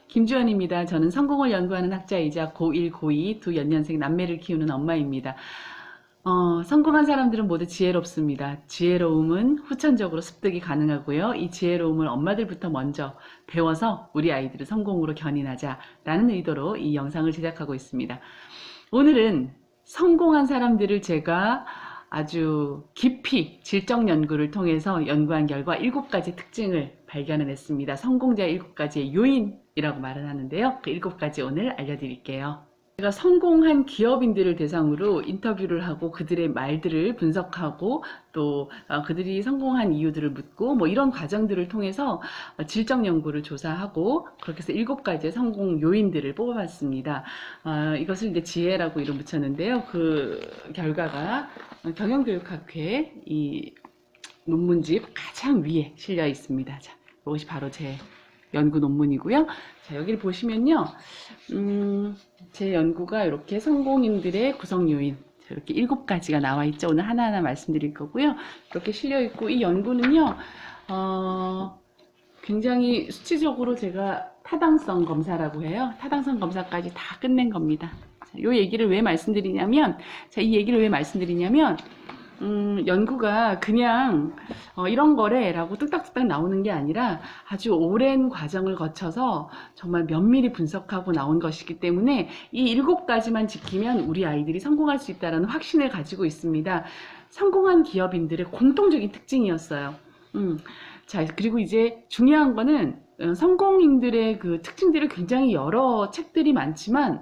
김주연입니다. 저는 성공을 연구하는 학자이자 고1, 고2 두 연년생 남매를 키우는 엄마입니다. 성공한 사람들은 모두 지혜롭습니다. 지혜로움은 후천적으로 습득이 가능하고요. 이 지혜로움을 엄마들부터 먼저 배워서 우리 아이들을 성공으로 견인하자라는 의도로 이 영상을 제작하고 있습니다. 오늘은 성공한 사람들을 제가 아주 깊이 질적 연구를 통해서 연구한 결과 7가지 특징을 발견해냈습니다. 성공자의 7가지의 요인이라고 말을 하는데요. 그 7가지 오늘 알려드릴게요. 제가 성공한 기업인들을 대상으로 인터뷰를 하고 그들의 말들을 분석하고 또 그들이 성공한 이유들을 묻고 뭐 이런 과정들을 통해서 질적 연구를 조사하고 그렇게 해서 7가지의 성공 요인들을 뽑아봤습니다. 이것을 이제 지혜라고 이름 붙였는데요. 그 결과가 경영교육학회 이 논문집 가장 위에 실려 있습니다. 자, 이것이 바로 제 연구 논문이고요. 자, 여기를 보시면요. 제 연구가 이렇게 성공인들의 구성 요인 이렇게 7가지가 나와 있죠. 오늘 하나하나 말씀드릴 거고요. 이렇게 실려 있고 이 연구는요. 굉장히 수치적으로 제가 타당성 검사라고 해요. 타당성 검사까지 다 끝낸 겁니다. 자, 이 얘기를 왜 말씀드리냐면 연구가 그냥 이런 거래 라고 뚝딱뚝딱 나오는 게 아니라 아주 오랜 과정을 거쳐서 정말 면밀히 분석하고 나온 것이기 때문에 이 7가지만 지키면 우리 아이들이 성공할 수 있다는 확신을 가지고 있습니다. 성공한 기업인들의 공통적인 특징이었어요. 자, 그리고 이제 중요한 거는 성공인들의 그 특징들을 굉장히 여러 책들이 많지만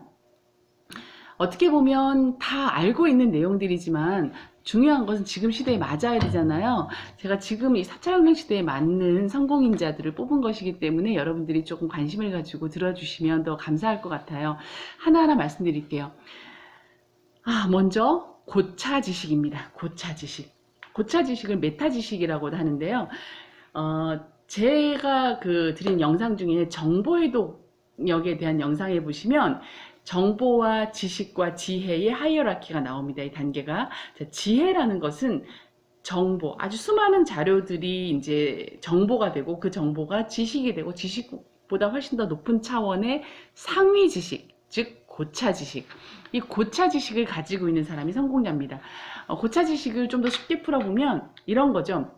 어떻게 보면 다 알고 있는 내용들이지만 중요한 것은 지금 시대에 맞아야 되잖아요. 제가 지금 이 4차 혁명 시대에 맞는 성공인자들을 뽑은 것이기 때문에 여러분들이 조금 관심을 가지고 들어주시면 더 감사할 것 같아요. 하나하나 말씀드릴게요. 먼저 고차 지식입니다. 고차 지식. 고차 지식을 메타 지식이라고도 하는데요. 제가 드린 영상 중에 정보해독력에 대한 영상에 보시면 정보와 지식과 지혜의 하이어라키가 나옵니다. 이 단계가. 자, 지혜라는 것은 정보, 아주 수많은 자료들이 이제 정보가 되고 그 정보가 지식이 되고 지식보다 훨씬 더 높은 차원의 상위 지식, 즉 고차 지식. 이 고차 지식을 가지고 있는 사람이 성공자입니다. 고차 지식을 좀 더 쉽게 풀어보면 이런 거죠.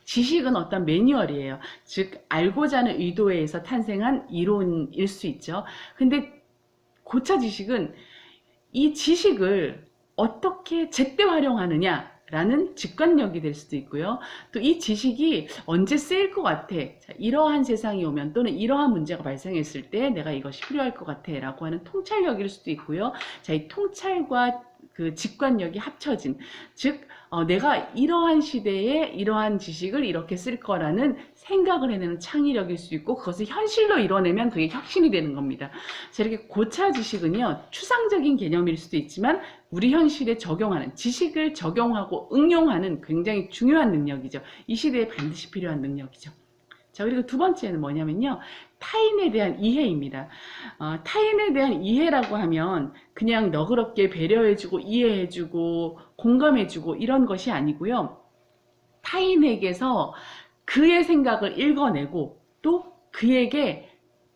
지식은 어떤 매뉴얼이에요. 즉 알고자 하는 의도에 의해서 탄생한 이론일 수 있죠. 근데 고차 지식은 이 지식을 어떻게 제때 활용하느냐라는 직관력이 될 수도 있고요. 또 이 지식이 언제 쓰일 것 같아. 자, 이러한 세상이 오면 또는 이러한 문제가 발생했을 때 내가 이것이 필요할 것 같아 라고 하는 통찰력일 수도 있고요. 자, 이 통찰과 그 직관력이 합쳐진, 즉 내가 이러한 시대에 이러한 지식을 이렇게 쓸 거라는 생각을 해내는 창의력일 수 있고 그것을 현실로 이뤄내면 그게 혁신이 되는 겁니다. 자, 이렇게 고차 지식은요, 추상적인 개념일 수도 있지만 우리 현실에 적용하는, 지식을 적용하고 응용하는 굉장히 중요한 능력이죠. 이 시대에 반드시 필요한 능력이죠. 자, 그리고 두 번째는 뭐냐면요, 타인에 대한 이해입니다. 타인에 대한 이해라고 하면 그냥 너그럽게 배려해주고 이해해주고 공감해주고 이런 것이 아니고요. 타인에게서 그의 생각을 읽어내고 또 그에게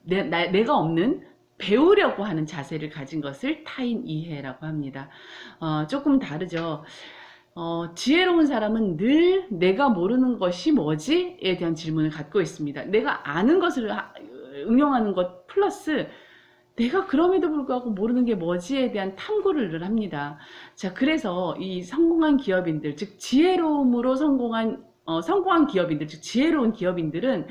내가 없는 배우려고 하는 자세를 가진 것을 타인 이해라고 합니다. 조금 다르죠. 지혜로운 사람은 늘 내가 모르는 것이 뭐지? 에 대한 질문을 갖고 있습니다. 내가 아는 것을 응용하는 것 플러스 내가 그럼에도 불구하고 모르는 게 뭐지에 대한 탐구를 늘 합니다. 자, 그래서 이 성공한 기업인들, 즉 지혜로움으로 성공한 기업인들, 즉 지혜로운 기업인들은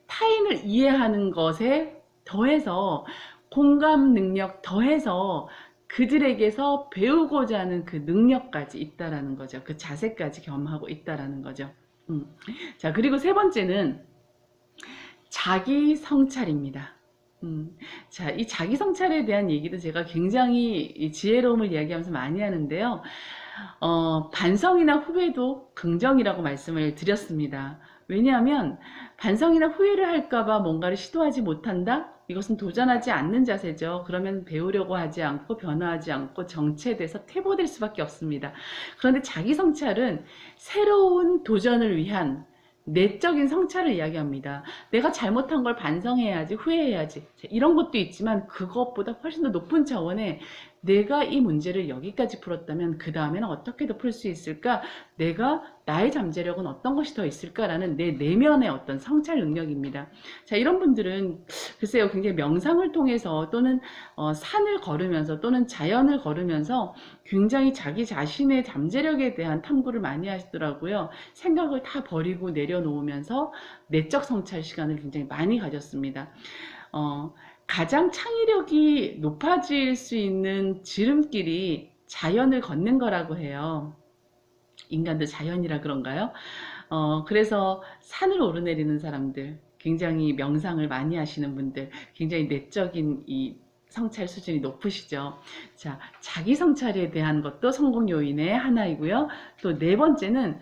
타인을 이해하는 것에 더해서 공감 능력 더해서 그들에게서 배우고자 하는 그 능력까지 있다라는 거죠. 그 자세까지 겸하고 있다라는 거죠. 자, 그리고 세 번째는 자기 성찰입니다. 자, 이 자기 성찰에 대한 얘기도 제가 굉장히 지혜로움을 이야기하면서 많이 하는데요. 반성이나 후회도 긍정이라고 말씀을 드렸습니다. 왜냐하면 반성이나 후회를 할까봐 뭔가를 시도하지 못한다? 이것은 도전하지 않는 자세죠. 그러면 배우려고 하지 않고 변화하지 않고 정체돼서 퇴보될 수밖에 없습니다. 그런데 자기 성찰은 새로운 도전을 위한 내적인 성찰을 이야기합니다. 내가 잘못한 걸 반성해야지, 후회해야지. 이런 것도 있지만 그것보다 훨씬 더 높은 차원의 내가 이 문제를 여기까지 풀었다면 그 다음에는 어떻게 더 풀 수 있을까? 내가 나의 잠재력은 어떤 것이 더 있을까라는 내 내면의 어떤 성찰 능력입니다. 자, 이런 분들은 글쎄요, 굉장히 명상을 통해서 또는 산을 걸으면서 또는 자연을 걸으면서 굉장히 자기 자신의 잠재력에 대한 탐구를 많이 하시더라고요. 생각을 다 버리고 내려놓으면서 내적 성찰 시간을 굉장히 많이 가졌습니다. 가장 창의력이 높아질 수 있는 지름길이 자연을 걷는 거라고 해요. 인간도 자연이라 그런가요? 그래서 산을 오르내리는 사람들, 굉장히 명상을 많이 하시는 분들, 굉장히 내적인 이 성찰 수준이 높으시죠. 자, 자기 성찰에 대한 것도 성공 요인의 하나이고요. 또 네 번째는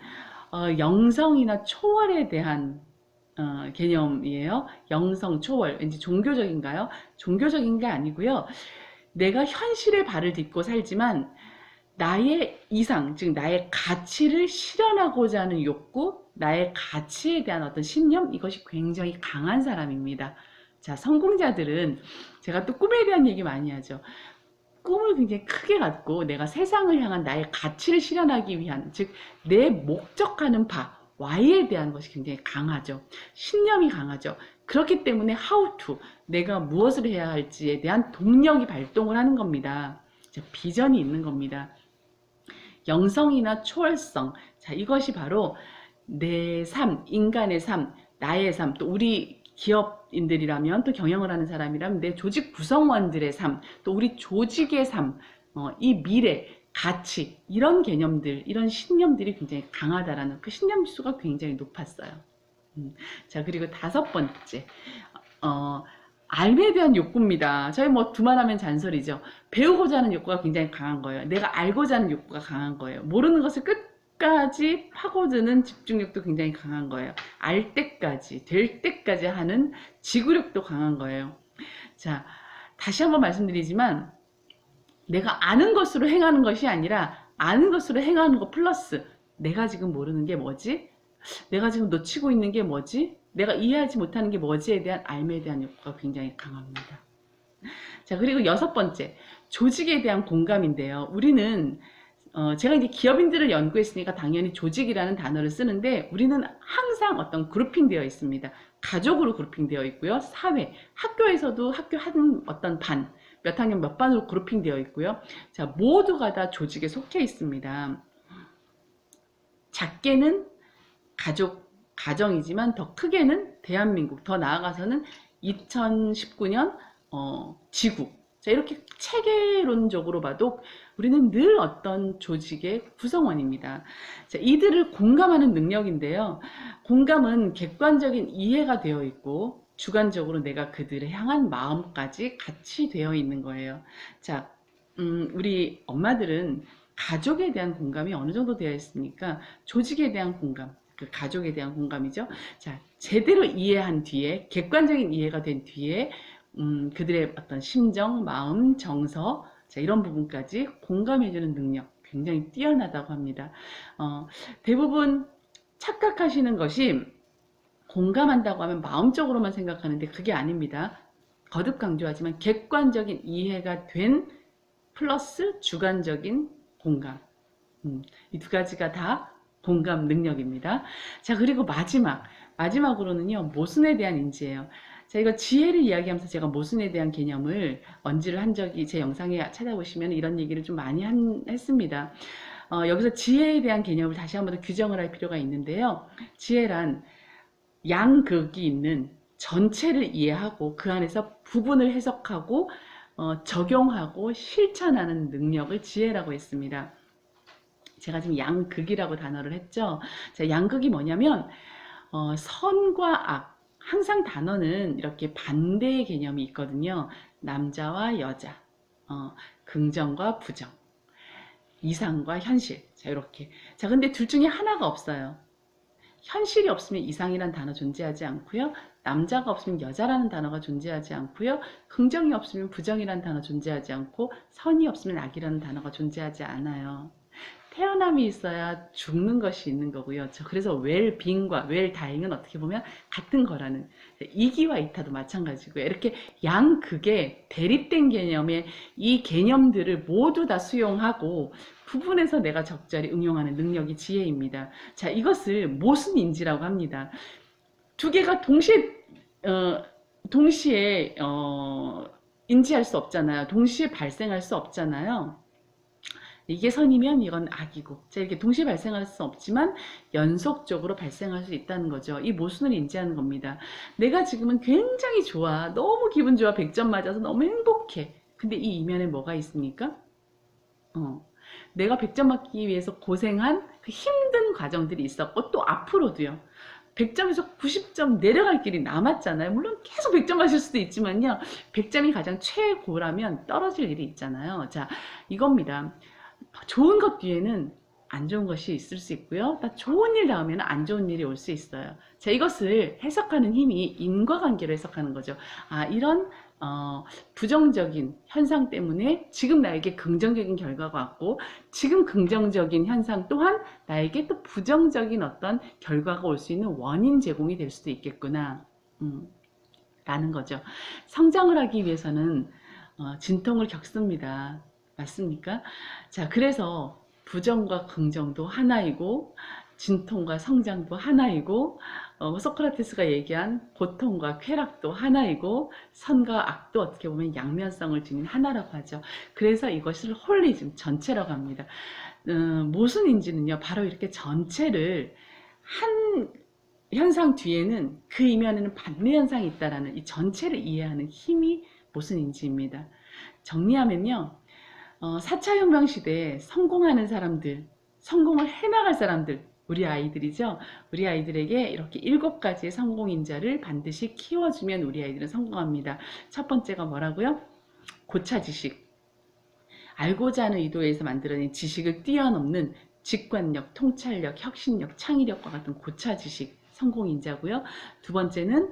영성이나 초월에 대한 개념이에요. 영성, 초월. 왠지 종교적인가요? 종교적인 게 아니고요. 내가 현실에 발을 딛고 살지만 나의 이상, 즉 나의 가치를 실현하고자 하는 욕구, 나의 가치에 대한 어떤 신념, 이것이 굉장히 강한 사람입니다. 자, 성공자들은 제가 또 꿈에 대한 얘기 많이 하죠. 꿈을 굉장히 크게 갖고 내가 세상을 향한 나의 가치를 실현하기 위한, 즉 내 목적하는 바, Y에 대한 것이 굉장히 강하죠. 신념이 강하죠. 그렇기 때문에 how to, 내가 무엇을 해야 할지에 대한 동력이 발동을 하는 겁니다. 자, 비전이 있는 겁니다. 영성이나 초월성, 자, 이것이 바로 내 삶, 인간의 삶, 나의 삶, 또 우리 기업인들이라면, 또 경영을 하는 사람이라면 내 조직 구성원들의 삶, 또 우리 조직의 삶, 이 미래, 가치, 이런 개념들, 이런 신념들이 굉장히 강하다라는 그 신념 지수가 굉장히 높았어요. 자, 그리고 다섯 번째, 알에 대한 욕구입니다. 저희 뭐 두말하면 잔소리죠. 배우고자 하는 욕구가 굉장히 강한 거예요. 내가 알고자 하는 욕구가 강한 거예요. 모르는 것을 끝까지 파고드는 집중력도 굉장히 강한 거예요. 알 때까지, 될 때까지 하는 지구력도 강한 거예요. 자, 다시 한번 말씀드리지만 내가 아는 것으로 행하는 것이 아니라 아는 것으로 행하는 것 플러스 내가 지금 모르는 게 뭐지? 내가 지금 놓치고 있는 게 뭐지? 내가 이해하지 못하는 게 뭐지에 대한 알매에 대한 욕구가 굉장히 강합니다. 자, 그리고 여섯 번째, 조직에 대한 공감인데요. 우리는 제가 이제 기업인들을 연구했으니까 당연히 조직이라는 단어를 쓰는데 우리는 항상 어떤 그룹핑 되어 있습니다. 가족으로 그룹핑 되어 있고요. 사회, 학교에서도 학교 한 어떤 반, 몇 학년 몇 반으로 그룹핑 되어 있고요. 자, 모두가 다 조직에 속해 있습니다. 작게는 가정이지만 더 크게는 대한민국, 더 나아가서는 2019년 지구. 자, 이렇게 체계론적으로 봐도 우리는 늘 어떤 조직의 구성원입니다. 자, 이들을 공감하는 능력인데요. 공감은 객관적인 이해가 되어 있고 주관적으로 내가 그들을 향한 마음까지 같이 되어 있는 거예요. 자, 우리 엄마들은 가족에 대한 공감이 어느 정도 되어 있습니까? 조직에 대한 공감, 그 가족에 대한 공감이죠. 자, 제대로 이해한 뒤에, 객관적인 이해가 된 뒤에 그들의 어떤 심정, 마음, 정서, 자, 이런 부분까지 공감해주는 능력 굉장히 뛰어나다고 합니다. 대부분 착각하시는 것이 공감한다고 하면 마음적으로만 생각하는데 그게 아닙니다. 거듭 강조하지만 객관적인 이해가 된 플러스 주관적인 공감. 이 두 가지가 다 공감 능력입니다. 자, 그리고 마지막으로는요, 모순에 대한 인지예요. 자, 이거 지혜를 이야기하면서 제가 모순에 대한 개념을 언지를 한 적이 제 영상에 찾아보시면 이런 얘기를 좀 많이 했습니다. 여기서 지혜에 대한 개념을 다시 한번 더 규정을 할 필요가 있는데요. 지혜란 양극이 있는 전체를 이해하고 그 안에서 부분을 해석하고 적용하고 실천하는 능력을 지혜라고 했습니다. 제가 지금 양극이라고 단어를 했죠. 자, 양극이 뭐냐면 선과 악, 항상 단어는 이렇게 반대의 개념이 있거든요. 남자와 여자, 긍정과 부정, 이상과 현실. 자, 이렇게. 자, 근데 둘 중에 하나가 없어요. 현실이 없으면 이상이란 단어 존재하지 않고요. 남자가 없으면 여자라는 단어가 존재하지 않고요. 긍정이 없으면 부정이라는 단어 존재하지 않고 선이 없으면 악이라는 단어가 존재하지 않아요. 태어남이 있어야 죽는 것이 있는 거고요. 그래서 웰빙과 웰다잉은 어떻게 보면 같은 거라는, 이기와 이타도 마찬가지고요. 이렇게 양극의 대립된 개념의 이 개념들을 모두 다 수용하고 구분해서 내가 적절히 응용하는 능력이 지혜입니다. 자, 이것을 모순인지라고 합니다. 두 개가 동시에 인지할 수 없잖아요. 동시에 발생할 수 없잖아요. 이게 선이면 이건 악이고, 자, 이렇게 동시에 발생할 수 없지만 연속적으로 발생할 수 있다는 거죠. 이 모순을 인지하는 겁니다. 내가 지금은 굉장히 좋아, 너무 기분 좋아, 100점 맞아서 너무 행복해. 근데 이 이면에 뭐가 있습니까? 내가 100점 맞기 위해서 고생한 그 힘든 과정들이 있었고, 또 앞으로도요. 100점에서 90점 내려갈 길이 남았잖아요. 물론 계속 100점 하실 수도 있지만요. 100점이 가장 최고라면 떨어질 일이 있잖아요. 자, 이겁니다. 좋은 것 뒤에는 안 좋은 것이 있을 수 있고요. 또 좋은 일 다음에는 안 좋은 일이 올 수 있어요. 자, 이것을 해석하는 힘이 인과관계로 해석하는 거죠. 아, 이런 부정적인 현상 때문에 지금 나에게 긍정적인 결과가 왔고, 지금 긍정적인 현상 또한 나에게 또 부정적인 어떤 결과가 올 수 있는 원인 제공이 될 수도 있겠구나, 라는 거죠. 성장을 하기 위해서는 진통을 겪습니다. 맞습니까? 자, 그래서 부정과 긍정도 하나이고, 진통과 성장도 하나이고, 소크라테스가 얘기한 고통과 쾌락도 하나이고, 선과 악도 어떻게 보면 양면성을 지닌 하나라고 하죠. 그래서 이것을 홀리즘, 전체라고 합니다. 모순인지는요, 바로 이렇게 전체를 한 현상 뒤에는 그 이면에는 반대 현상이 있다라는 이 전체를 이해하는 힘이 모순인지입니다. 정리하면요, 4차 혁명 시대에 성공하는 사람들, 성공을 해나갈 사람들, 우리 아이들이죠. 우리 아이들에게 이렇게 7가지의 성공인자를 반드시 키워주면 우리 아이들은 성공합니다. 첫 번째가 뭐라고요? 고차지식. 알고자 하는 의도에서 만들어낸 지식을 뛰어넘는 직관력, 통찰력, 혁신력, 창의력과 같은 고차지식, 성공인자고요. 두 번째는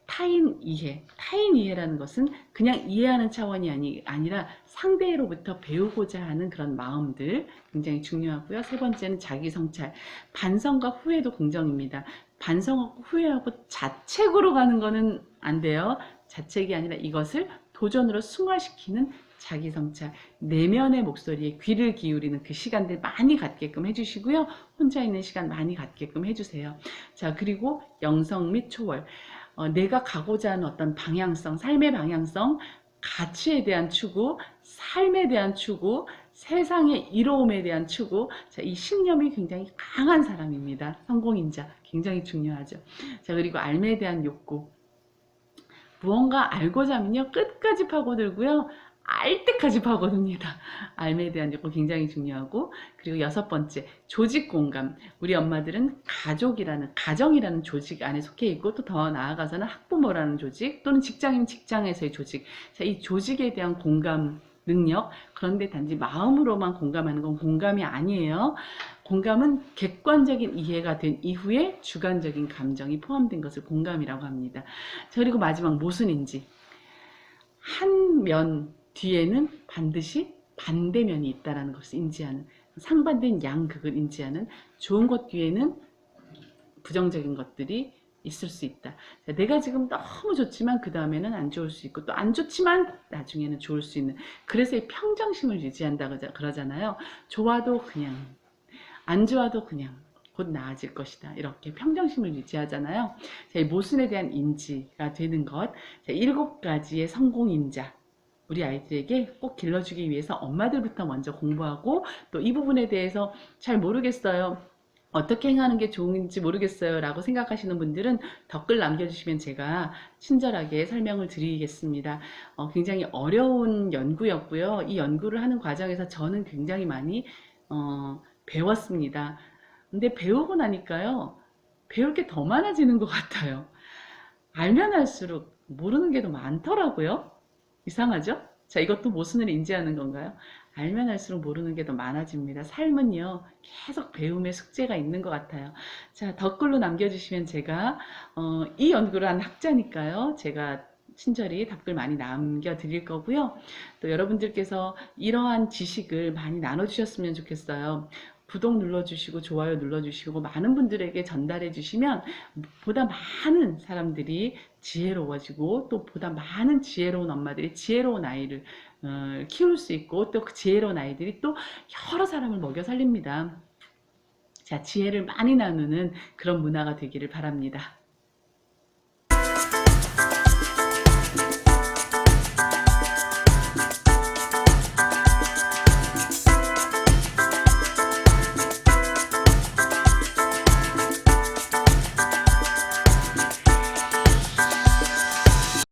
타인 이해. 타인 이해라는 것은 그냥 이해하는 차원이 아니라 상대로부터 배우고자 하는 그런 마음들, 굉장히 중요하고요. 세 번째는 자기 성찰. 반성과 후회도 긍정입니다. 반성하고 후회하고 자책으로 가는 거는 안 돼요. 자책이 아니라 이것을 도전으로 승화시키는 자기 성찰, 내면의 목소리에 귀를 기울이는 그 시간들 많이 갖게끔 해주시고요. 혼자 있는 시간 많이 갖게끔 해주세요. 자, 그리고 영성 및 초월. 내가 가고자 하는 어떤 방향성, 삶의 방향성, 가치에 대한 추구, 삶에 대한 추구, 세상의 이로움에 대한 추구. 자, 이 신념이 굉장히 강한 사람입니다. 성공인자. 굉장히 중요하죠. 자, 그리고 알매에 대한 욕구. 무언가 알고자 하면요, 끝까지 파고들고요, 알 때까지 파고듭니다. 알매에 대한 욕구 굉장히 중요하고, 그리고 6번째, 조직 공감. 우리 엄마들은 가정이라는 조직 안에 속해 있고, 또 더 나아가서는 학부모라는 조직, 또는 직장이면 직장에서의 조직. 자, 이 조직에 대한 공감 능력. 그런데 단지 마음으로만 공감하는 건 공감이 아니에요. 공감은 객관적인 이해가 된 이후에 주관적인 감정이 포함된 것을 공감이라고 합니다. 자, 그리고 마지막 모순인지. 한 면 뒤에는 반드시 반대면이 있다는 것을 인지하는, 상반된 양극을 인지하는, 좋은 것 뒤에는 부정적인 것들이 있을 수 있다. 자, 내가 지금 너무 좋지만 그 다음에는 안 좋을 수 있고, 또 안 좋지만 나중에는 좋을 수 있는, 그래서 이 평정심을 유지한다 그러잖아요. 좋아도 그냥, 안 좋아도 그냥 곧 나아질 것이다. 이렇게 평정심을 유지하잖아요. 자, 이 모순에 대한 인지가 되는 것. 자, 7가지의 성공인자. 우리 아이들에게 꼭 길러주기 위해서 엄마들부터 먼저 공부하고, 또 이 부분에 대해서 잘 모르겠어요, 어떻게 행하는 게 좋은지 모르겠어요 라고 생각하시는 분들은 댓글 남겨주시면 제가 친절하게 설명을 드리겠습니다. 굉장히 어려운 연구였고요. 이 연구를 하는 과정에서 저는 굉장히 많이 배웠습니다. 근데 배우고 나니까요, 배울 게 더 많아지는 것 같아요. 알면 할수록 모르는 게 더 많더라고요. 이상하죠? 자, 이것도 모순을 인지하는 건가요? 알면 할수록 모르는 게 더 많아집니다. 삶은요, 계속 배움의 숙제가 있는 것 같아요. 자, 댓글로 남겨주시면 제가 이 연구를 한 학자니까요, 제가 친절히 답글 많이 남겨드릴 거고요. 또 여러분들께서 이러한 지식을 많이 나눠주셨으면 좋겠어요. 구독 눌러주시고 좋아요 눌러주시고 많은 분들에게 전달해 주시면 보다 많은 사람들이 지혜로워지고 또 보다 많은 지혜로운 엄마들이 지혜로운 아이를 키울 수 있고 또 그 지혜로운 아이들이 또 여러 사람을 먹여 살립니다. 자, 지혜를 많이 나누는 그런 문화가 되기를 바랍니다.